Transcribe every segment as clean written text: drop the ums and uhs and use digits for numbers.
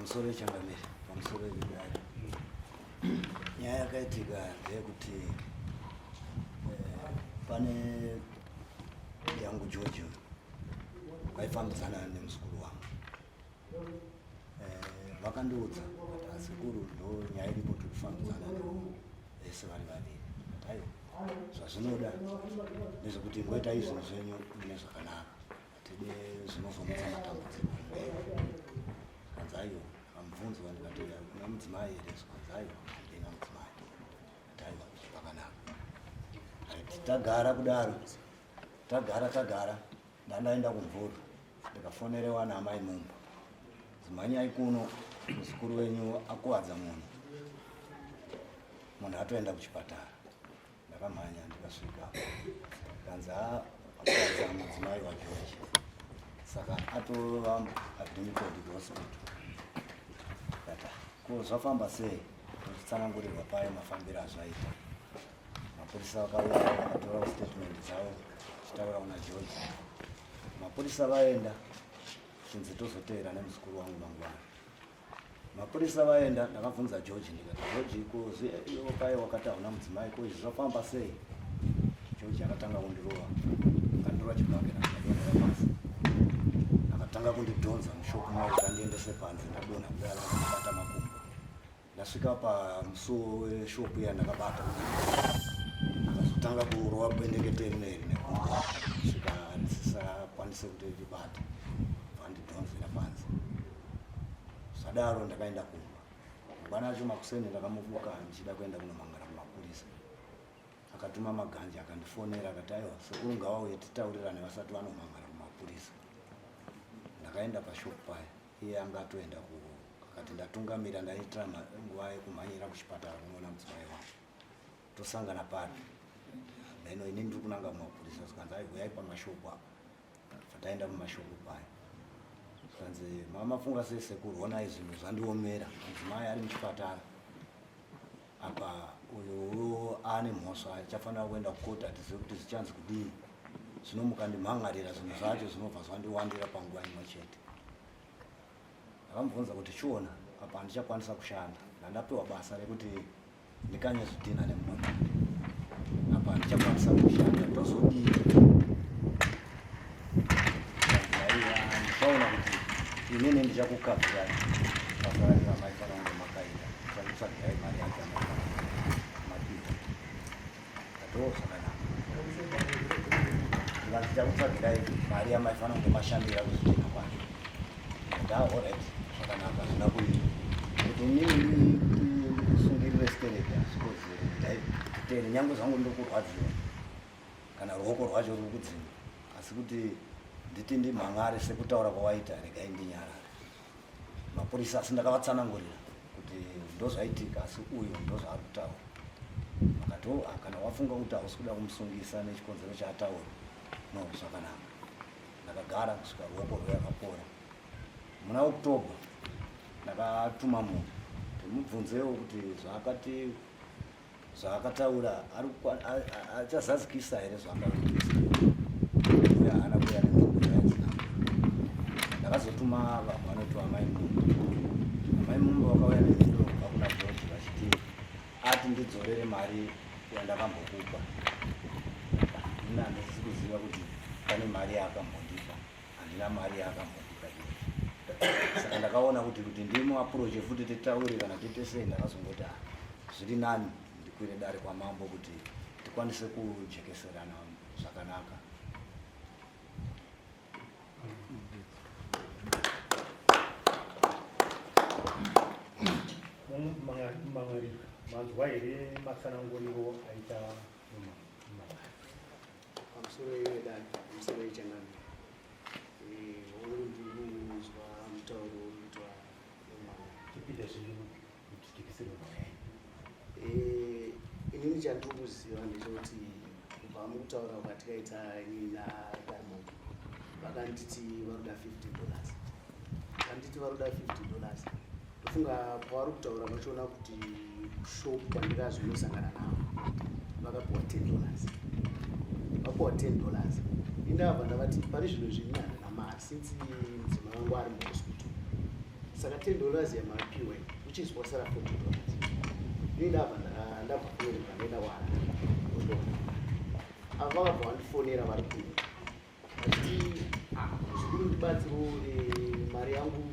pamusoro changamiri pamusoro yekudai nyaya yakaitika ndeyekuti pane yangu George vaifambidzana nemuzukuru wangu vakandiudza kuti asikuru ndo nyaya iripo tiri kufambidzana vese vari vaviri aiwa zvazvinoda nezvekuti ngoitai zvinhu zvenyu mune zvakanaka tide zvinozomutsa matambudziko kanzi aiwa amubvunzwa ndikati kuna mudzimai here zvikanzi aiwa handina mudzimai ati aiwa zvakanaka tagara kudaro tagara ndandaenda kumvura ndikafonerewa naamai mumba zimhanyai kuno muzukuru wenyu akuwadza munhu atoenda kuchipatara ndakamhanya ndikasvika kanzi akuwadza mudzimai waGeorge saka atova admitted kuhospital kata ko zvafamba sei tsanangurirwa paye mafambiro azvaita mapurisa vakauya vakatora statement dzavo chitaura una George mapurisa vaenda kunzi tozoteera nemuzukuru wangu mangwana mapurisa vaenda ndakabvunza George ndikati George iwe paye wakati hauna mudzimai ko izvi zvafamba sei George akatanga kundirova akandorova chibhakera ndakadonera pasi akatanga kundidhonza mushopu mwawo kandiendese panze ndadonha kudara ndakabata makumbo ndasvika pamusuwo weshopu yandakabata akazotanga kurova bendekete rineri nekumbo svika risisakwanise kuti ribate vandidhonzera panze zvadaro ndakaenda kumba mangwana acho makuseni ndakamuvuka ndichida kuenda kunomangara kumapurisa akatuma maganja akandifonera akati aiwa sekuru ngavauye titaurirane vasati vanomangara kumapurisa ndakaenda pashopu paya iye anga atoenda akati ndatungamira ndaitira nguva yekumhanyira kuchipatara kunoona mudzimai wangu tosangana pano meno ini ndiri kunanga kumapurisa zikanzi ai huyai pamashopu apa fataenda mumashopu paya zikanzi mamafunga sei sekuru honai zvinhu zvandiomera mudzimai ari muchipatara apa uyo ane mhosva achafanira kuenda kukoti hatizivi kuti zvichanzi kudii zvino mukandimhangarira zvinhu zvacho zvinobva zvandiwandira panguva imwe chete ndakamubvunza kuti chiona apa handichakwanisa kushanda ndandapiwa basa rekuti ndikanye zvidhina nemota apa handichakwanisa kushanda tozodii ndikaona kuti inini ndichakukabhirani mafarira maifana kunge makaita chandisagirai mari yacho mapita atozvakanaka ndichakutsvagirai mari yamaifana kunge mashandira kuzvidhina kwake alright zvakanaka zvina kuita kuti inini ndikusungirire stereke asikozitere nyange zvangu ndokurwadziwa kana ruoko rwacho ruri kudzima asi kuti nditi ndimhangare sekutaura kwawaita regai ndinyarare mapurisa asi ndakavatsanangurira kuti ndozvaitika asi uyu ndozvaari kutaura akati kana wafunga kuti hausi kuda kumusungisa nechikonzero chaataura no zvakanaka ndakagara kusvika ruoko rweyakapora muna October ndakatuma munhu timubvunzewo kuti zvaakataura achazadzikisa here zvaakaitisa uye haana kuya nemuyaitsina ndakazotuma vanhu vanoti amai mumba vakauya nemhinduro kubva kuna George vachiti ati ndidzorere mari yandakambokupa ini handisisi kuziva kuti pane mari yaakambondipa handina mari yaakambondipa saka ndakaona kuti ndimo apuroche futi titaure kana tiite sei ndakazongoti zviri nani ndikwire dare kwamambo kuti tikwanise kujekeserana zvakanaka manzwa here matsananguriro aita pamusoro yedani pamusoro yechangamira ndinozwa mutauro unoitwa chipita zviri kutyikisira inini chandiri kuziva ndechekuti kubva mukutaura kwatikaita nina Diamond vakanditi varuda $50 vanditi varuda $50 ndofunga pavari kutaura vachiona kuti kushopu kwandikazvinosangana navo vakapiwa $10 vapiwa $10 indabva ndavati pari zvinhu zviri handina mari since mudzimai wangu ari muhospital saka $10 yamapiwe which is kwasara $40. Ini ndabva kunoruka ndenda wara ava vakabva vandifonera vari kune vachiti zvikuru ndibatsiro mari yangu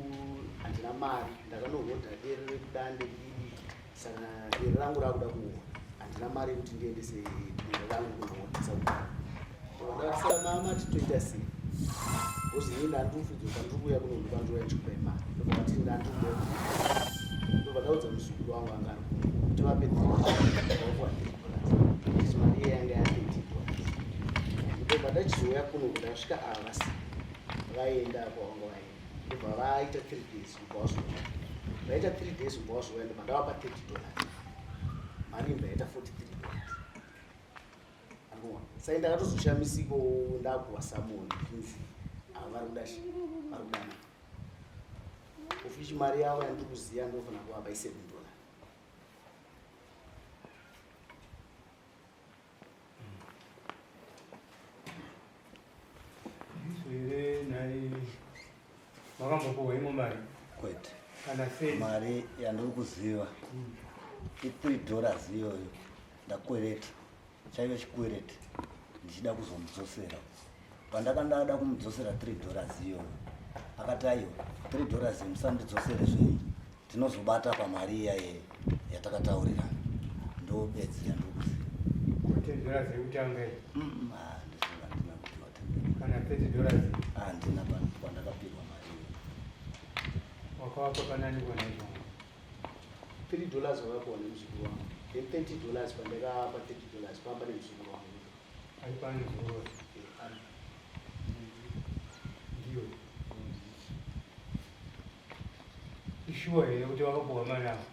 handina mari ndakanohodha dere rekudande dii saka dere rangu rakuda kuwa handina mari yekuti ndiendese dere rangu kunohodhisa ndakasara mama titoita sei kozi ini ndandiufudzwa ndiri kuuya kunohuka ndouya ndichikupai mari ndobva vati ndandiuya ndobva ndaudza muzukuru wangu anga ari kuno kuti vapedza vakuwa $30 mari iye yanga ya$30 ndobva ndachizoya kuno ndasvika ava vaenda kwavanga vaenda ndobva vaita 3 days ubva wazoya vaita 3 days ubva wazoya ndobva ndavapa $30 mari ibva yaita $43 anoona sai ndakatozoshamisiko ndakuwa samoni inzi ava vari kudashi vari kudana ofishi mari yavo yandiri kuziva ndofanira kuvapa $7 makambopuwa imo mari kwete kana sei mari yandiri kuziva $3 iyoyo ndakwereta chaive chikwereti ndichida kuzomudzosera pandakandada kumudzosera $3 iyoyo akati aiwa $3 musandidzosere zvei tinozobata pamari iya yatakataurirana ndobedzi yandiri kuziva $10 yekutanga handina kupiwa kana $30 handina pandakapirwa mari wakawapa panani kona izvo $3 wakapiwa nemuzukuru wangu then $30 pandakapa $30 pamba nemuzukuru wangu aipani zuva ndiyo ishuwa here kuti wakapuwa mari avo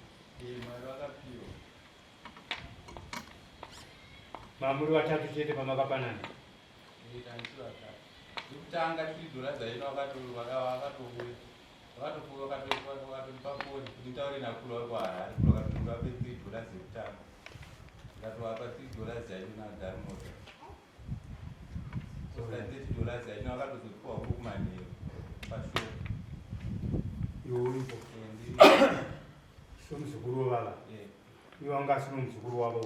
mamuri vatatu chete pamakapanani kutanga $3 zaino wakatofuwa wakatopafoni kuti ntaure nakulu vari kuharare vakatovape $3 zekutanga ndikatovapa $3 zaino nagari mota $30 zaino wakatozopiwa kukumanheyo pashopu iwe uripo somuzukuru wevava iwe wangasino muzukuru wavo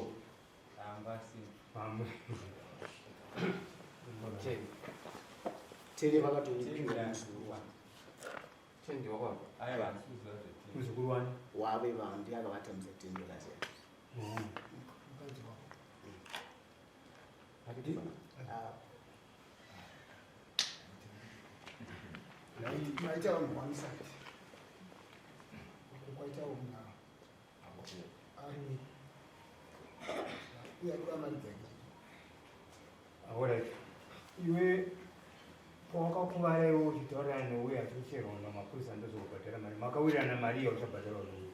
tene vakatopinda muzukuru wangu muzukuru wani wave vanhu ndiye akavatamisa $10 maita vanhu vamusati kwaita umna ari uyakuda mari dzake alright iwe pawakakuvara iwe uchitaurana nouyo achiucherona mapurisa ndozokubhadhara mari makawirirana mari yauchabhadharwa nouyo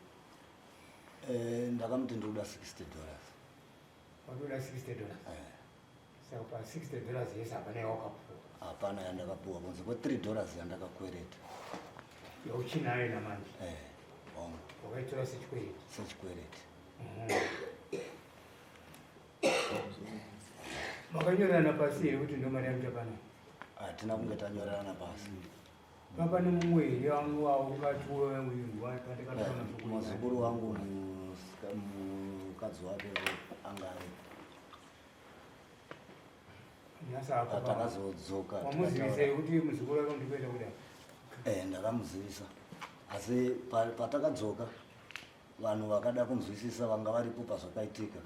ndakamuti ndikuda $60 wakuda $60 saka pa $60 yese hapana yawakapuwa hapana yandakapuwa kunze kwe$3 yandakakwereta yauchinayo namanje wakaitora sechikwereti sechikwereti makanyorana pasi here kuti ndo mari yamuchapana hatina kunge tanyorana pasi papane mumwe waungatiwe muzukuru wangu mukadzi wake anga atakazodzoka wamuzivisei kuti muzukuru wake ndikuenda kuda ndakamuzivisa asi patakadzoka vanhu vakada kunzwisisa vanga varipo pazvakaitika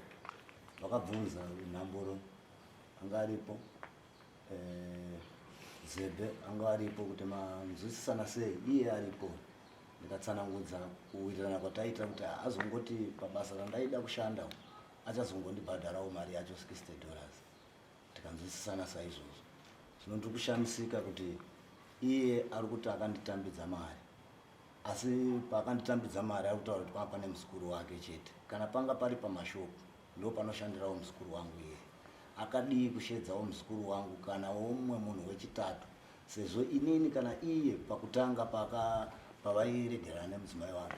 vakabvunza nhamburo anga aripo zebe anga aripo kuti manzwisisana sei iye aripo ndikatsanangudza kuwirirana kwataita kuti azongoti pabasa randaida kushanda achazongondibhadharawo mari yacho $60 tikanzwisisana saizvozvo zvino ndiri kushamisika kuti iye ari kuti akanditambidza mari asi paakanditambidza mari ari kutaura kuti panga pane muzukuru wake chete kana panga pari pamashopu ndo panoshandirawo muzukuru wangu iye akadii kushedzawo muzukuru wangu kana umwe munhu wechitatu sezvo inini kana iye pakutanga pavairegerana nemudzimai wake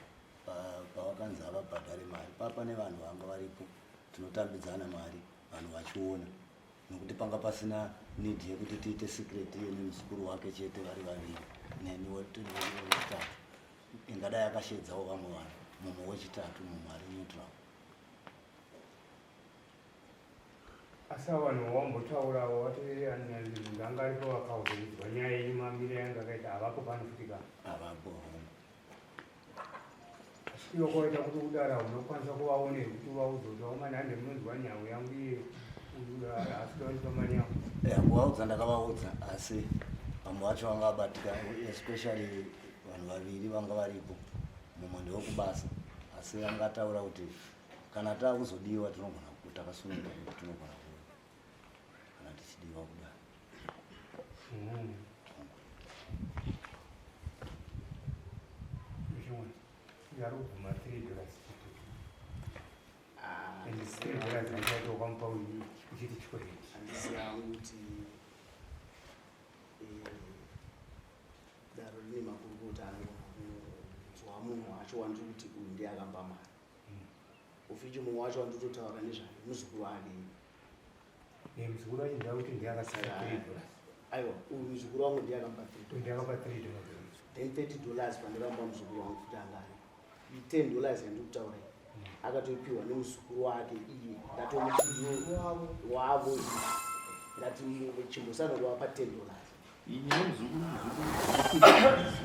pavakanzi havabhadhare mari papane vanhu vanga varipo tinotambidzana mari vanhu vachiona nokuti panga pasina need yekuti tiite secret iye nemuzukuru wake chete vari vaviri neni wechitatu ingadai yakashedzawo vamwe vanhu mumwe wechitatu mumwe ari neutral. asi vanhu wambotaurawo wati nganga aripo vakaudzwa nyaya yemamire yanga akaita havapo panofutika Havapo. asi iwo kwaita kuti kudara unokwanisa kuvaone kuti uvaudza kuti wamanhande munonzwa nyau yangu iye asidaitomani yangu. Kuvaudza ndakavaudza asi vamwe vacho vanga vabatika, especially vanhu vaviri vanga varipo, mumwe ndewekubasa asi angataura kuti kana taakuzodiwa tinogona takasununga kuti tinogona kuuya kana tichidiwa kudai. yarubvuma $3 and $3 achaita wakamupa uchiti chikwedi handisiya kuti daro rine makurukota anozwa munhu wacho wandiri kuti uyu ndiye akamba mari uficho mumwe wacho wanditotaura nezvayo muzukuru wake muzukuru wacho ndava kuti ndiye akasara $3. aiwa uyu muzukuru wangu ndiye akamba $3 then $30 pandiramba muzukuru wangu kuti angani $10 yandikutaura akatopiwa nemuzukuru wake iye ndatomuchiyo wavo ndati chimbosanokuwapa $10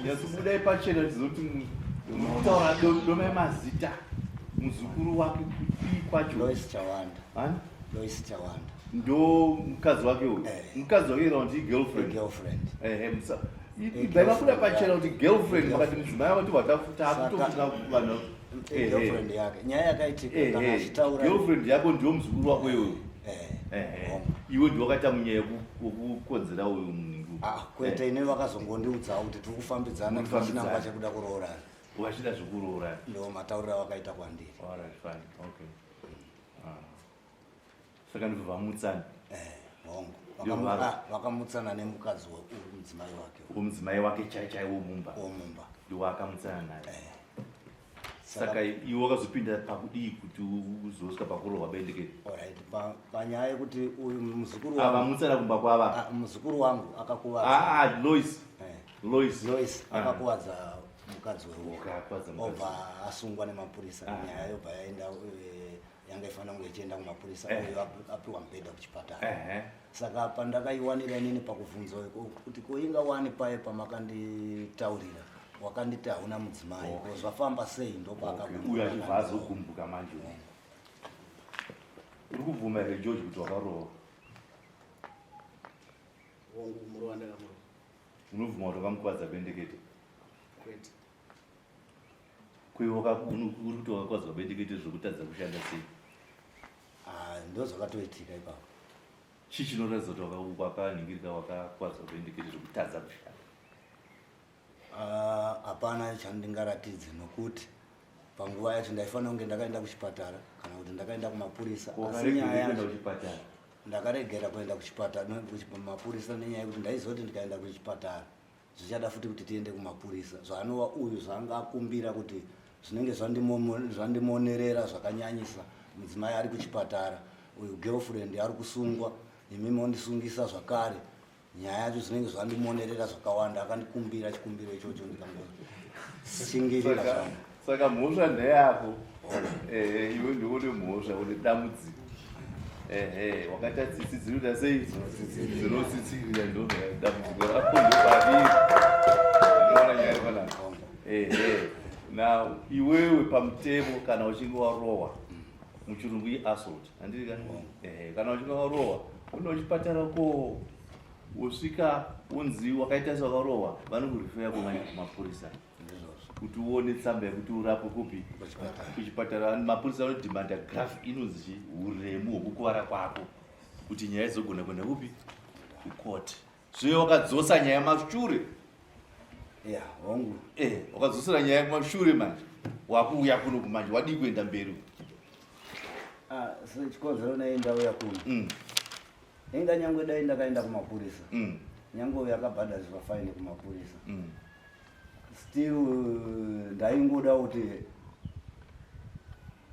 nyazibudai pachena ndizoti mutaura doma yemazita muzukuru wake kudii kwacho Lois Chawanda ndo mukadzi wake uyu mukadzi wake ira kuti girlfriend ibaimakuda pachena kuti girlfriend vakati mudzimai vati watafuta vanhu girlfriend yake nyaya yakaitika kana achitaura girlfriend yako ndiwo muzukuru wako iyoyo iwe ndiwo wakaita munyaya yekukonzera uyu munhu kwete ine vakazongondiudzawo kuti tiri kufambidzana chinangwa chekuda kuroorana ukachida zvekuroorana ndo matauriro avakaita kwandiri. Saka ndivavamutsana hongu vakamutsana nemukadzi mudzimai wake mudzimai wake chaichaiwo mumba ndiwo akamutsana naye. Saka iwe wakazopinda pakudii kuti uzosvika pakurohwa bendekete? Panyaya yekuti uyu muzukuru vamutsana kumba kwava muzukuru wangu akakuwadza Lois akakuwadza mukadzi obva asungwa nemapurisa. Nyaya yobva yaenda yanga ifanira kunge ichienda kumapurisa uyo apiwa mubhedha kuchipatara. Saka pandakaiwanira inini pakubvunza kuti koinga wani paye pamakanditaurira wakanditi hauna mudzimai zvafamba sei ndopauyo achibva azogumbuka manje uri kubvuma here George kuti wakarohwa? Unovhuma kuti wakamukwadza bendekete? Kwewe uri kuti wakakwadzwa bendekete zvokutadza kushanda sei? Ndo zvakatoitika ipapo. Chii chinoratidza kuti wakaningirika wakakwadzwa bendekete zvokutadza kushanda? Hapana chandingaratidze nokuti panguva yacho ndaifanira kunge ndakaenda kuchipatara kana kuti ndakaenda kumapurisa. Asi nyaya ndakaregera kuenda kuchipatara kumapurisa nenyaya yekuti ndaizoti ndikaenda kuchipatara zvichada futi kuti tiende kumapurisa. Zvanova uyu zvanga akumbira kuti zvinenge zvandimonerera zvakanyanyisa. Mudzimai ari kuchipatara, uyu girlfriend ari kusungwa, imi mondisungisa zvakare. Nyaya yacho zvinenge zvandimonerera zvakawanda. Akandikumbira chikumbiro ichocho ndikangosingirira zvangu. Saka mhosva ndeyako. Iwe ndiwe une mhosva, une dambudziko. Wakaita tsitsi dzinoita sei? Dzinotsitsirira ndo dambudziko rako ndopari. Ndinoona nyaya yakona. Now iwewe pamutemo kana uchinge warohwa muchirungu assault handiri kana uchinge warohwa uno uchipatara ko usvika unzi wakaita sewakarohwa vanokurifera kumapurisa kuti uone tsamba yekuti urapwe kupi kuchipatara. Mapurisa anodhimanda graph inonzi uremu hwekukuvara kwako kuti nyaya izogona kuenda kupi kukoti. Zve wakadzosa nyaya mashure hongu wakadzosera nyaya kumashure manje wakuuya kuno kumanje wadii kuenda mberi. Chikonzero naendauya kuno inga nyangwe dai ndakaenda kumapurisa nyangwe uyo akabhadhariswa faini kumapurisa still ndaingoda kuti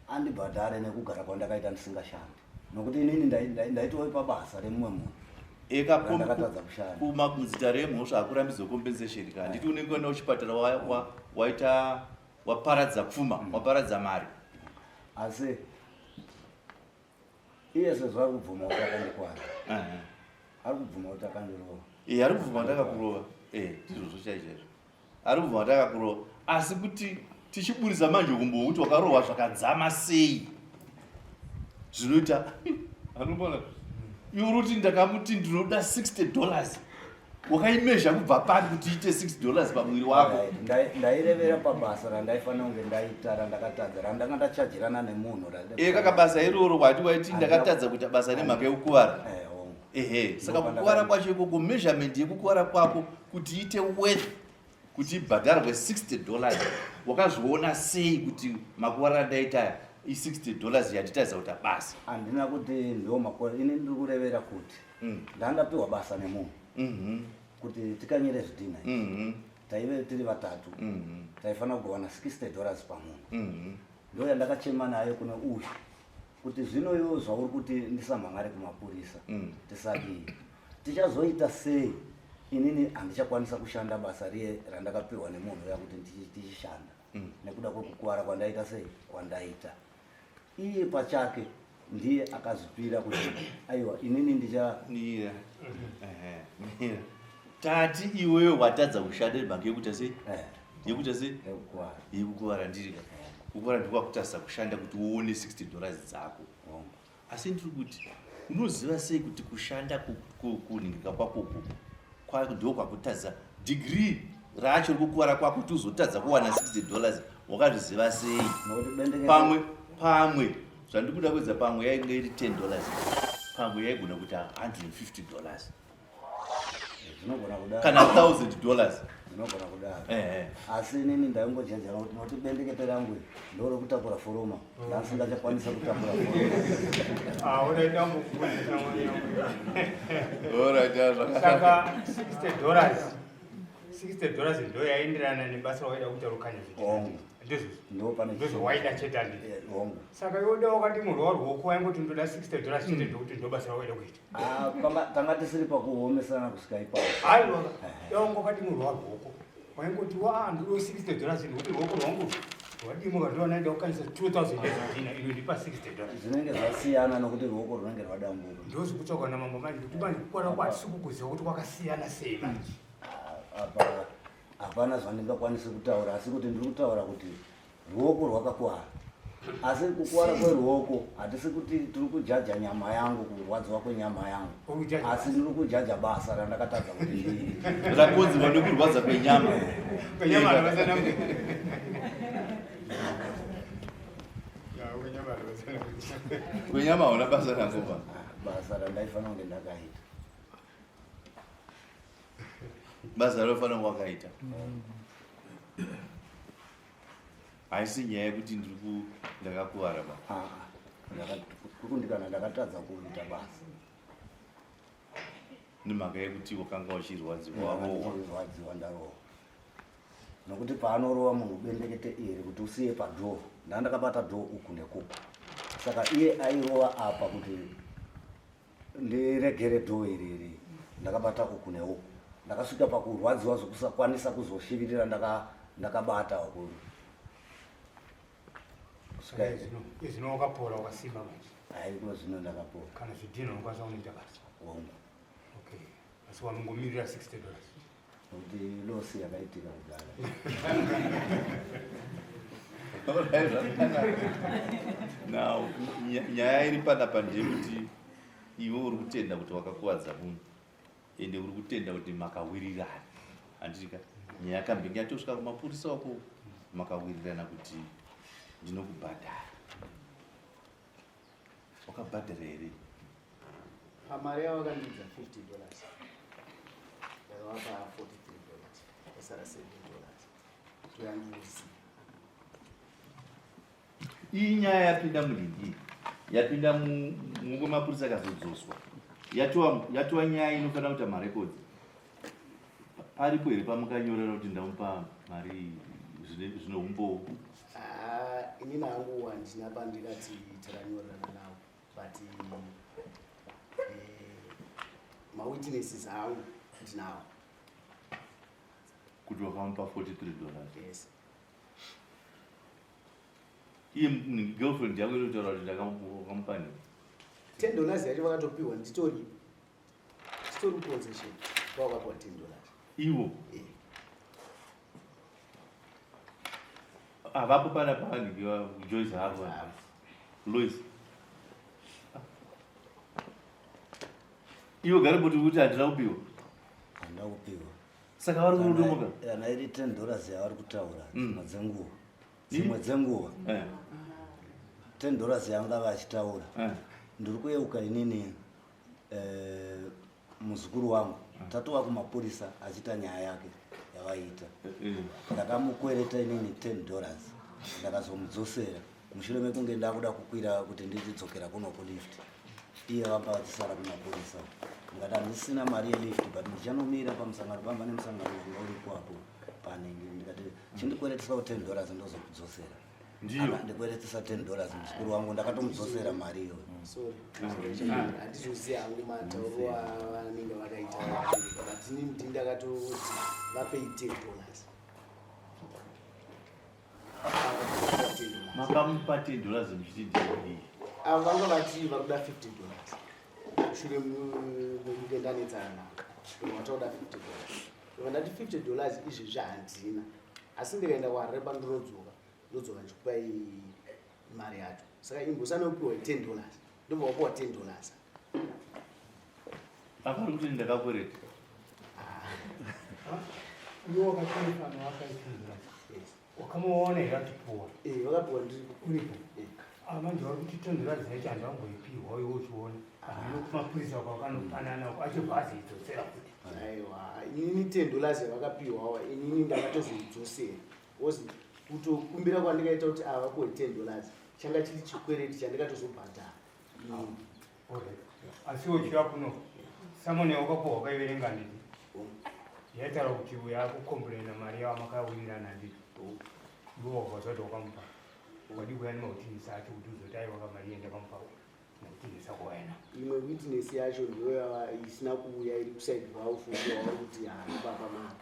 andibhadhare nekugara kwandakaita ndisingashandi nokuti inini ndaitove pabasa remumwe munhu ndakatadza kushanda. Muzita remhosva hakurambidzwe compensation kana nditi unenge kuenda kuchipatara waita waparadza pfuma, waparadza mari. Asi iye sezvo ari kubvuma kuti akandikwana, ari kubvuma kuti akandirova. Ari kubvuma kuti akakurova. Ndizvo chaizvo. Ari kubvuma kuti akakurova. Asi kuti tichiburisa manje kumbo kuti wakarohwa zvakadzama sei. Zvinoita anobona. Iwe uti ndakamuti ndinoda $60. Wakaimezha kubva pari kuti ite $6 pamwiri wako. Ndairevera pabasa randaifanira kunge ndaita randakatadza randanga ndachajirana nemunhu. Kaka basa iroro wati waiti ndakatadza kuita basa nemhaka yekukuvara. Saka kukuvara kwacho ikoko measurement yekukuvara kwako kuti ite worth kuti ibhadharwe $60 wakazviona sei kuti makuvara ndaita $60 yatitaisa kuti basa? Handina kuti ndo makore ini ndiri kurevera kuti ndandapiwa basa nemunhu kuti tikanyire zvidhina taive tiri vatatu taifanira kugovana $60 pamunhu. Ndo yandakachema nayo kune uyu kuti zvino iwo zvauri kuti ndisamhangare kumapurisa tisati tichazoita sei inini handichakwanisa kushanda basa riye randakapiwa nemunhu yakuti tichishanda nekuda kwekukuvara kwandaita sei kwandaita. Iye pachake ndiye akazvipira kuti aiwa inini ndicha tati iwewe watadza kushanda nemhaka yekuita sei? Yekuita sei? Yekukuvara ndirika. Kukuvara ndikwakutarisa kushanda kuti uone $60 dzako. Asi ndiri kuti unoziva sei kuti kushanda kuningika kwako ndo kwakutadza degree racho rekukuvara kwako kuti uzotadza kuwana $60 wakazviziva sei? Pamwe zvandikuda kuedza pamwe yainge iri $10, pamwe yaigona kuita $150 kana $1,000. Zvinogona kudaro. Asi inini ndaingojejera kuti noti bendekete rangu ndoro kutakura foroma ndasingachakwanisa kutakura foroma. Unoita mukuvundisa mwana wangu. Saka $60 ndo yaenderana nebasa rawaida kuita rukanya zvidhina. Ndizvo waida chete handiti. Saka yoda wakati munhu warwoko waingoti ndoda $60 chete ndokuti ndo basa rawaida kuita. Tanga tisiri pakuomesana kusvika ipapo. Aiwa, yaunga wakati munhu warwoko waingoti ndodo $60 ndokuti rwoko rwangu rwadimuka ndowanaenda kukanisa $2,000 zvidhina ino ndipa $60. Zvinenge zvasiyana nokuti rwoko runenge rwadambuka. Ndozvikutsvaka namambo manje kuti manje kukwana kwatisi kukuziva kuti kwakasiyana sei manje. Hapana zvandingakwanisi kutaura asi kuti ndiri kutaura kuti ruoko rwakakuwara. Asi kukuvara kweruoko hatisi kuti tiri kujaja nyama yangu, kurwadziwa kwenyama yangu, asi ndiri kujaja basa randakatadza kuti ndiite. Rakonzerwa nekurwadza kwenyama. Kwenyama hauna basa rangu pa. Basa randaifanira kunge ndakaita. Basa rinofanira wakaita. Haisi nyaya yekuti ndakakuvara ba. Kukundikana ndakatadza kuita basa. Nemhaka yekuti wakanga uchirwadziwa ndarohwa. Nokuti paanorova munhu bendekete iri kuti usiye padhoo, ndandakabata dhoo uku nekuku. Saka iye airova apa kuti ndiregere dhoo iri ndakabata uku neuku. Ndakasvika pakurwadziwa zvokusakwanisa kuzoshivirira ndakabata uku. Izvino wakapora wakasimba manje. Haiko zvino ndakapora. Kana zvidhina unokwanisa kunoita basa. Okay. Asi wanongomirira $60. Kuti losi yakaitika kudhara. Now, nyaya iri panapa ndeyekuti iwe uri kutenda kuti wakakuvadza munhu ende uri kutenda kuti makawirirana. Handitika nyaya yakambenge yatosvika kumapurisa wako makawirirana kuti ndinokubhadhara. Wakabhadhara here? Pamari yavo vakandidza $50. Yakavapa $43. Yasara $7. Toyanduzi. Iyi nyaya yapinda mulingi, yapinda mumapurisa akazodzoswa. Yatova nyaya inofanira kuita marekodzi. Paripo here pamukanyorera kuti ndamupa mari zvino umbowo? Inini hangu handina pandikati takanyorerana navo, but mawitnesses hangu ndinawo. Kuti wakamupa $43? Yes. girlfriend yako inotaura kuti ndakamupa $10 yacho vakatopiwa nditori possession kwavakapiwa $10 iwo avapo pana pavanhikiwa Joyce hapo Lois iwo gari kuti handina kupiwa saka vari kunodomoka kana iri $10 yavari kutaura dzimwe dzenguva $10 yanga vachitaura ndiri kuyeuka inini muzukuru wangu tatova kumapurisa achita nyaya yake yavaiita ndakamukwereta inini $10 ndakazomudzosera mushure mekunge ndakuda kukwira kuti ndichidzokera kuno kulift iye vanga vachisara kumapurisa ngati handisina mari yelift but ndichanomira pamusangano pamba nemusangano uripo panenge ndikati chindikweretesa $10 ndozokudzosera ndikweretesa $10 muzukuru wangu ndakatomudzosera mari iyoyo handizoziva hangu matauro avanenge vakaita but inini ndakatoti vapei $10 makamupa $10 muchitidii avo vanga vati vakuda $50 shure mukendanetsana vatakuda $50 vandati $50 izvi zvahandina asi ndikaenda kwareba ndinodzoka ndikupai mari yacho saka imbosanopiwa $10 ndobva wapiwa $10 apari kuti ndakakwereta iwakatoefana wakaifunga wakamuona yakatipuwa vakapiwa ndiri uripo avanzi vari kuti $10 yacho handangoipiwa iwe uchiona nokumapurisa kwakanopanana achibva azoidzosera kuti aiwa inini $10 yavakapiwa inini ndakatozoidzosera ozi kutokumbira kwandikaita kuti avapiwe $10 changa chiri chikwereti chandikatozobhadhara asiwo chira kuno samone wakapo wakaiverenga nditi yaitaura kuti yakukomplaina mari yavamakawirirana nditi iwo wakazvati wakamupa wadi kuya nemautinisi acho kuti uzoti aiwaka mari yendakamupa nautinisa kuwaena imwe witness yacho ndiyo isina kuuya iri kusaidi kwavo futi wavari kuti hanobaba mari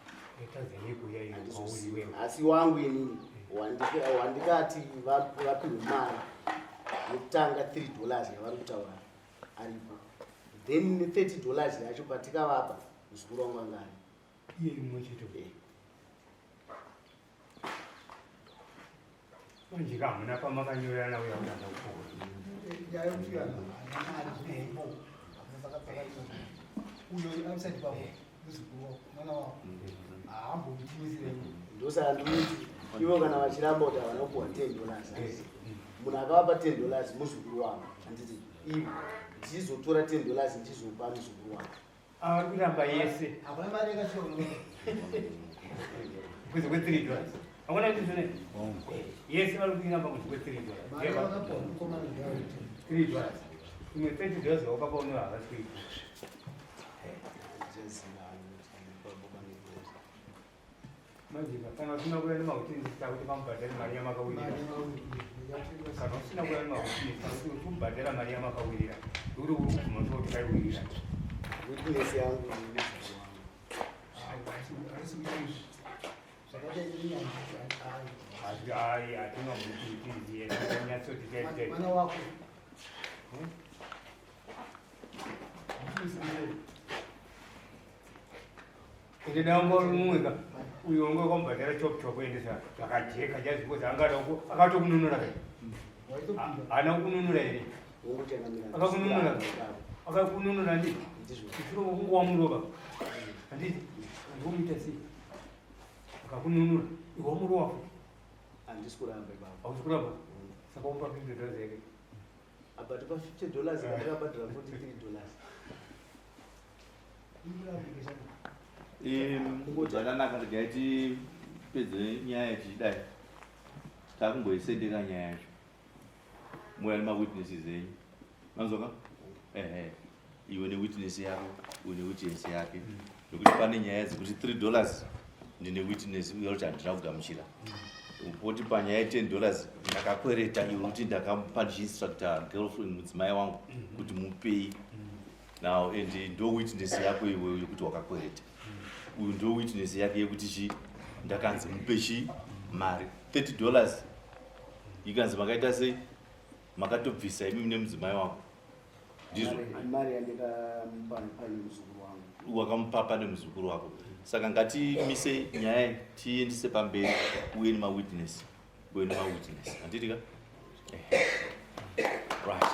etazenekuya iwewe asi wangu inini wandikati vapiwe mari yekutanga $3 yavari kutaura aripo then $30 yacho patikavapa muzukuru wangu angari iye imwe chete manje kamuna pamakanyorana uya kutanda kupora ndosaka ndikuti ivo kana vachiramba kuti havanakuwa $10 munhu akavapa $10 muzukuru wavo handiti ivo ndichizotora $10 ndichizopa muzukuru wavo ari kuramba yese kuzi kwe$3 akuna kuti zvone yese vari kuiramba kuzi kwe$3 imwe $30 wakapa uno havasikuita manje kana usina kuya nemautinisa kuti pamubhadhari mari yamakawirira kana usina kuya nemautinisa kuti umubhadhara mari yamakawirira uri uri kuguma soti kaiwirira witness yangu ai hatingamuitizie tanyatsoti kaite kuti damba rumweka uyo ngwe kwambadhara chop endesa zvakajeka chazviko zvaangada akatokununura kai haana kukununura here akakununura akakununura ndi isiro kungowa muroka handiti ndikomuita sei akakununura iwa murowa futi handisi kuramba baba hausi kuramba saka upa $50 yake but pa $50 andakabhadhara $43 zvakanaka ndigaiti pedze nyaya yachidai takumboisendeka nyaya yacho muya nemawitnesses enyu manzoka iwe newitness yako uye newitness yake nokuti pane nyaya dzekuti $3 ndine witness uye kuti handina kugamuchira poti panyaya $10 ndakakwereta iwe kuti ndakamupa ndichiinstructor girlfriend mudzimai wangu kuti mupei now and ndo witness yako iwe yekuti wakakwereta uyu ndo witness yake yekuti chi ndakanzi mupe chi mari $30 ikanzi makaita sei makatobvisa imi nemudzimai wako ndizvo mari yandikamupana muzukuru wangu wakamupapa nemuzukuru wako saka ngatimise nyaya tiendise pamberi uye nemawitness handiti ka right